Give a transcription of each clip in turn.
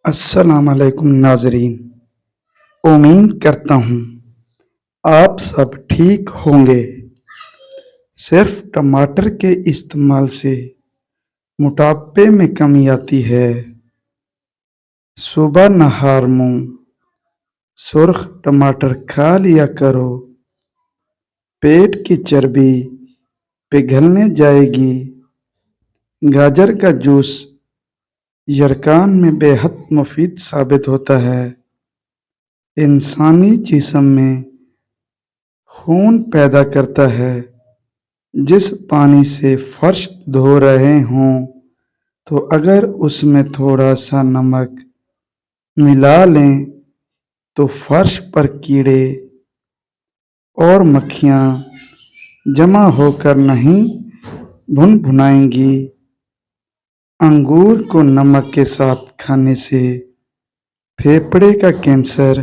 السلام علیکم ناظرین، امید کرتا ہوں آپ سب ٹھیک ہوں گے۔ صرف ٹماٹر کے استعمال سے موٹاپے میں کمی آتی ہے۔ صبح نہار منہ سرخ ٹماٹر کھا لیا کرو، پیٹ کی چربی پگھلنے جائے گی۔ گاجر کا جوس یرقان میں بے حد مفید ثابت ہوتا ہے۔ انسانی جسم میں خون پیدا کرتا ہے۔ جس پانی سے فرش دھو رہے ہوں تو اگر اس میں تھوڑا سا نمک ملا لیں تو فرش پر کیڑے اور مکھیاں جمع ہو کر نہیں بھنائیں گی۔ انگور کو نمک کے ساتھ کھانے سے پھیپھڑے کا کینسر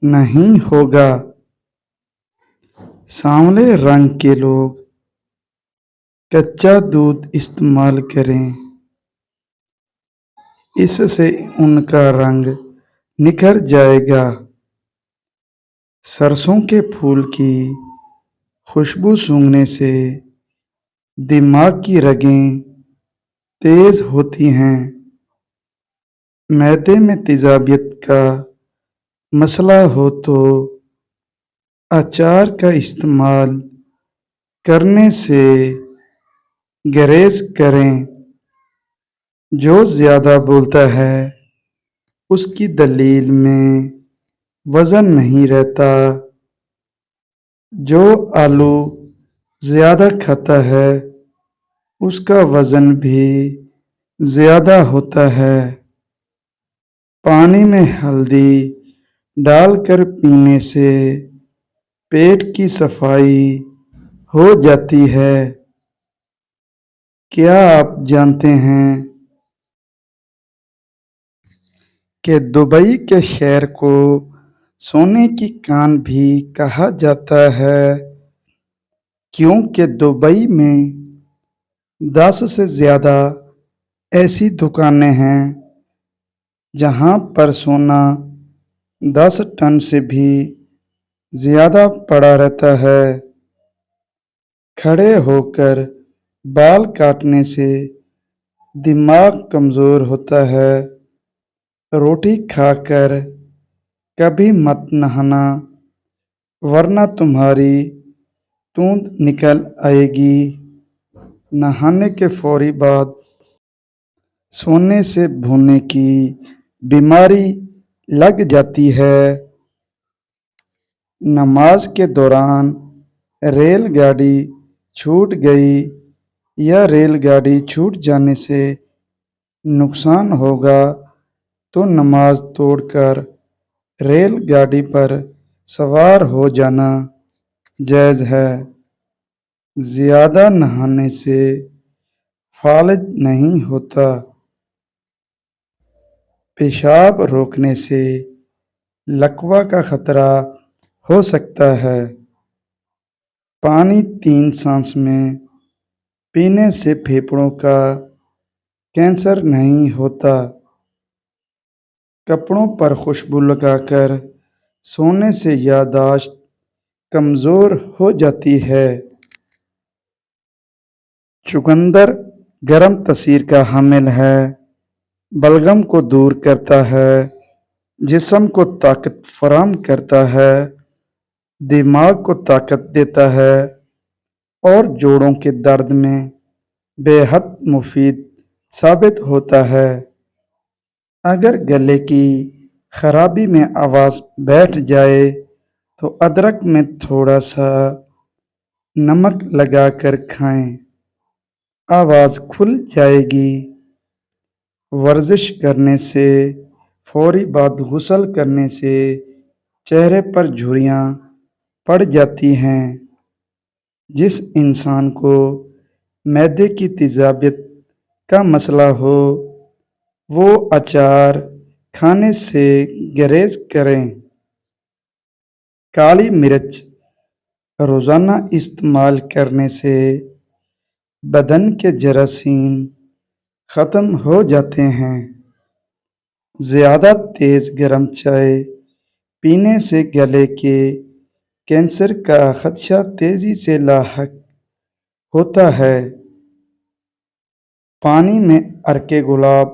نہیں ہوگا۔ سانولے رنگ کے لوگ کچا دودھ استعمال کریں، اس سے ان کا رنگ نکھر جائے گا۔ سرسوں کے پھول کی خوشبو سونگھنے سے دماغ کی رگیں تیز ہوتی ہیں۔ معدے میں تیزابیت کا مسئلہ ہو تو اچار کا استعمال کرنے سے گریز کریں۔ جو زیادہ بولتا ہے اس کی دلیل میں وزن نہیں رہتا۔ جو آلو زیادہ کھاتا ہے اس کا وزن بھی زیادہ ہوتا ہے۔ پانی میں ہلدی ڈال کر پینے سے پیٹ کی صفائی ہو جاتی ہے۔ کیا آپ جانتے ہیں کہ دبئی کے شہر کو سونے کی کان بھی کہا جاتا ہے؟ کیونکہ دبئی میں 10 سے زیادہ ایسی دکانیں ہیں جہاں پر سونا 10 ٹن سے بھی زیادہ پڑا رہتا ہے۔ کھڑے ہو کر بال کاٹنے سے دماغ کمزور ہوتا ہے۔ روٹی کھا کر کبھی مت نہانا ورنہ تمہاری توند نکل آئے گی۔ نہانے کے فوری بعد سونے سے بھونے کی بیماری لگ جاتی ہے۔ نماز کے دوران ریل گاڑی چھوٹ گئی یا ریل گاڑی چھوٹ جانے سے نقصان ہوگا تو نماز توڑ کر ریل گاڑی پر سوار ہو جانا جائز ہے۔ زیادہ نہانے سے فالج نہیں ہوتا۔ پیشاب روکنے سے لکوہ کا خطرہ ہو سکتا ہے۔ پانی 3 سانس میں پینے سے پھیپھڑوں کا کینسر نہیں ہوتا۔ کپڑوں پر خوشبو لگا کر سونے سے یادداشت کمزور ہو جاتی ہے۔ چقندر گرم تاثیر کا حامل ہے۔ بلغم کو دور کرتا ہے، جسم کو طاقت فراہم کرتا ہے، دماغ کو طاقت دیتا ہے اور جوڑوں کے درد میں بے حد مفید ثابت ہوتا ہے۔ اگر گلے کی خرابی میں آواز بیٹھ جائے تو ادرک میں تھوڑا سا نمک لگا کر کھائیں، آواز کھل جائے گی۔ ورزش کرنے سے فوری بعد غسل کرنے سے چہرے پر جھریاں پڑ جاتی ہیں۔ جس انسان کو معدے کی تیزابیت کا مسئلہ ہو وہ اچار کھانے سے گریز کریں۔ کالی مرچ روزانہ استعمال کرنے سے بدن کے جراثیم ختم ہو جاتے ہیں زیادہ تیز گرم چائے پینے سے گلے کے کینسر کا خدشہ تیزی سے لاحق ہوتا ہے۔ پانی میں عرق گلاب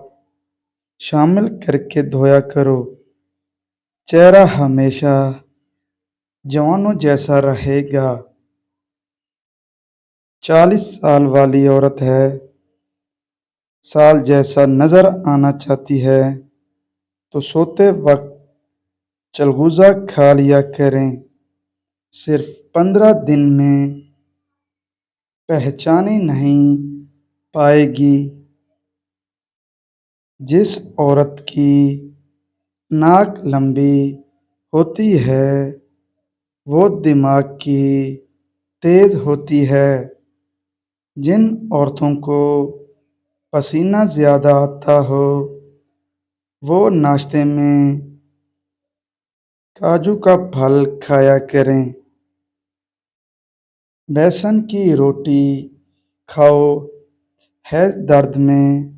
شامل کر کے دھویا کرو، چہرہ ہمیشہ جوانوں جیسا رہے گا۔ 40 سال والی عورت ہے، سال جیسا نظر آنا چاہتی ہے تو سوتے وقت چلغوزہ کھا لیا کریں۔ صرف 15 دن میں پہچانی نہیں پائے گی۔ جس عورت کی ناک لمبی ہوتی ہے وہ دماغ کی تیز ہوتی ہے۔ جن عورتوں کو پسینہ زیادہ آتا ہو وہ ناشتے میں کاجو کا پھل کھایا کریں۔ بیسن کی روٹی کھاؤ، ہیض درد میں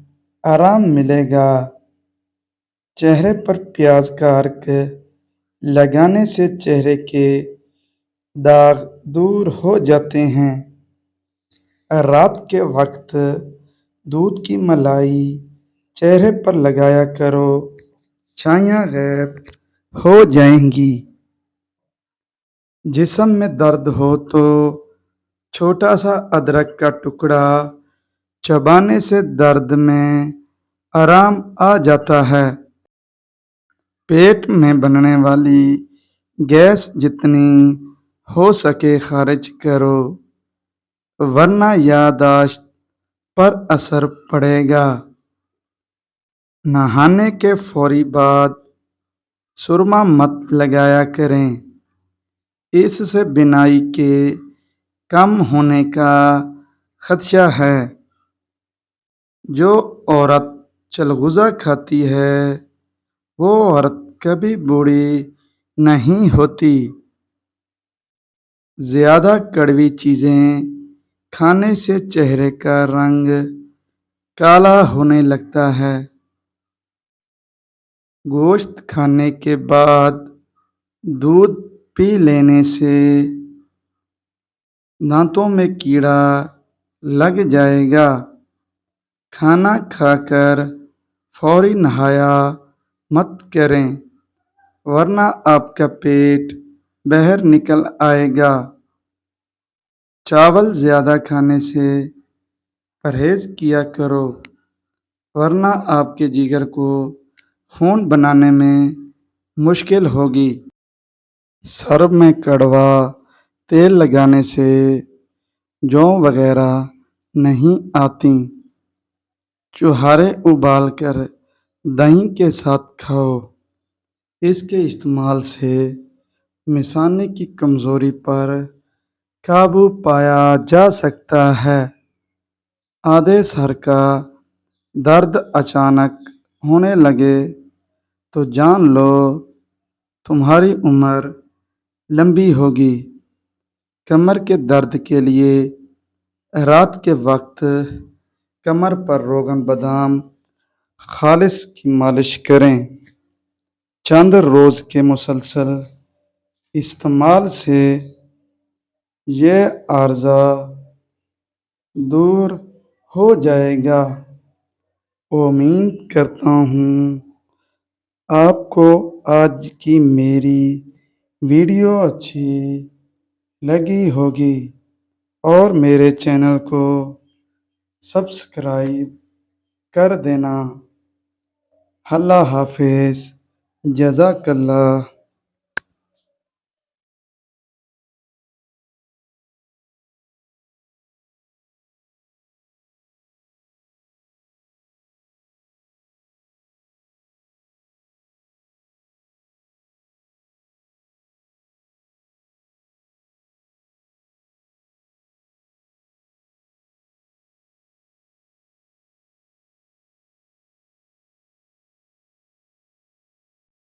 آرام ملے گا۔ چہرے پر پیاز کا عرق لگانے سے چہرے کے داغ دور ہو جاتے ہیں۔ رات کے وقت دودھ کی ملائی چہرے پر لگایا کرو، چھائیاں غائب ہو جائیں گی۔ جسم میں درد ہو تو چھوٹا سا ادرک کا ٹکڑا چبانے سے درد میں آرام آ جاتا ہے۔ پیٹ میں بننے والی گیس جتنی ہو سکے خارج کرو، ورنہ یادداشت پر اثر پڑے گا۔ نہانے کے فوری بعد سرما مت لگایا کریں، اس سے بینائی کے کم ہونے کا خدشہ ہے۔ جو عورت چلغوزہ کھاتی ہے وہ عورت کبھی بوڑھی نہیں ہوتی۔ زیادہ کڑوی چیزیں کھانے سے چہرے کا رنگ کالا ہونے لگتا ہے۔ گوشت کھانے کے بعد دودھ پی لینے سے دانتوں میں کیڑا لگ جائے گا۔ کھانا کھا کر فوری نہایا مت کریں، ورنہ آپ کا پیٹ باہر نکل آئے گا۔ چاول زیادہ کھانے سے پرہیز کیا کرو، ورنہ آپ کے جگر کو خون بنانے میں مشکل ہوگی۔ سر میں کڑوا تیل لگانے سے جون وغیرہ نہیں آتی۔ چھوہارے ابال کر دہی کے ساتھ کھاؤ، اس کے استعمال سے مثانے کی کمزوری پر قابو پایا جا سکتا ہے۔ آدھے سر کا درد اچانک ہونے لگے تو جان لو تمہاری عمر لمبی ہوگی۔ کمر کے درد کے لیے رات کے وقت کمر پر روغن بادام خالص کی مالش کریں۔ چند روز کے مسلسل استعمال سے یہ عارضہ دور ہو جائے گا۔ امید کرتا ہوں آپ کو آج کی میری ویڈیو اچھی لگی ہوگی اور میرے چینل کو سبسکرائب کر دینا۔ اللہ حافظ، جزاک اللہ۔